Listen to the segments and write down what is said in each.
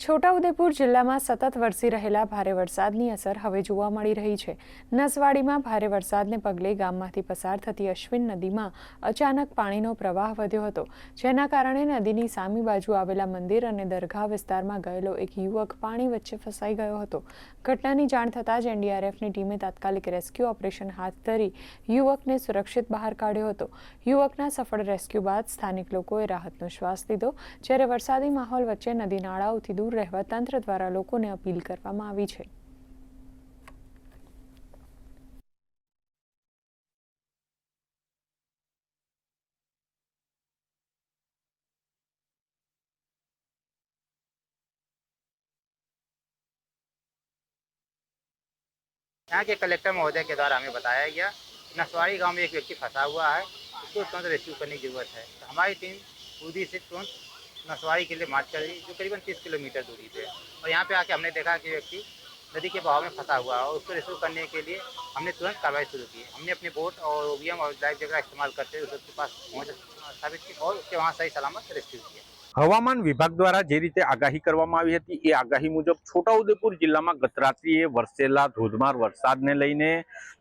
છોટાઉદેપુર જિલ્લામાં સતત વરસી રહેલા ભારે વરસાદની અસર હવે જોવા મળી રહી છે। નસવાડીમાં ભારે વરસાદને પગલે ગામમાંથી પસાર થતી અશ્વિન નદીમાં અચાનક પાણીનો પ્રવાહ વધ્યો હતો, જેના કારણે નદીની સામી બાજુ આવેલા મંદિર અને દરગાહ વિસ્તારમાં ગયેલો એક યુવક પાણી વચ્ચે ફસાઈ ગયો હતો। ઘટનાની જાણ થતાં જ એનડીઆરએફની ટીમે તાત્કાલિક રેસ્ક્યુ ઓપરેશન હાથ ધરી યુવકને સુરક્ષિત બહાર કાઢ્યો હતો। યુવકના સફળ રેસ્ક્યુ બાદ સ્થાનિક લોકોએ રાહતનો શ્વાસ લીધો, જ્યારે વરસાદી માહોલ વચ્ચે નદી નાળાઓથી दूर रहवा तंत्र द्वारा लोकोने अपील करवामां आवी छे। यहाँ के कलेक्टर महोदय के द्वारा हमें बताया गया कि नसवाड़ी गांव में एक व्यक्ति फंसा हुआ है, उसको तुरंत रेस्क्यू करने की जरूरत है। तो हमारी टीम उदी से तुरंत नसवाड़ी के लिए मार्च कर रही, जो करीबन 30 किलोमीटर दूरी पे। और यहाँ पे आके हमने देखा कि व्यक्ति नदी के बहाव में फंसा हुआ है और उसको रेस्क्यू करने के लिए हमने तुरंत कार्रवाई शुरू की। हमने अपने बोट और ओवीएम और लाइफ जैकेट का इस्तेमाल करते हुए उसके पास पहुँच स्थापित की और उसके वहाँ सही सलामत रेस्क्यू किया। हवामान विभाग द्वारा जे रीते आगाही करवामां आवी हती ए आगाही मुजब छोटाउदेपुर जिल्लामां गत रात्रिए वरसेला धोधमार वरसादने लईने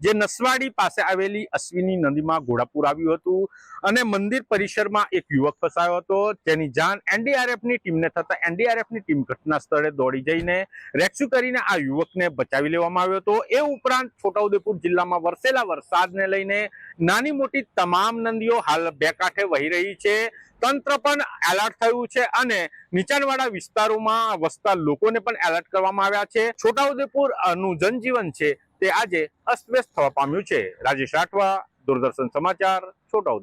जे नसवाड़ी पासे आवेली अश्विनी नदीमां घोड़ापूर आव्युं हतुं अने मंदिर परिसरमां एक युवक फसायो हतो, जेनी जाण एनडीआरएफनी टीमने थता एनडीआरएफनी टीम घटना स्थळे दौड़ी जईने रेस्क्यू करीने आ युवकने बचावी लेवामां आव्यो हतो। ए उपरांत छोटाउदेपुर जिल्लामां वरसेला वरसादने लईने नानी मोटी तमाम नदीओ हाल बे कांठे वही रही छे। तंत्र पण एलर्ट थयुं छे अने नीचाणवाड़ा विस्तारोमां वसता लोकोने पण एलर्ट करवामां आव्या छे। छोटाउदेपुर नुं जनजीवन छे ते आजे अस्तव्यस्त थवा पाम्युं छे। राजेश राठवा, दूरदर्शन समाचार, छोटाउदेपुर।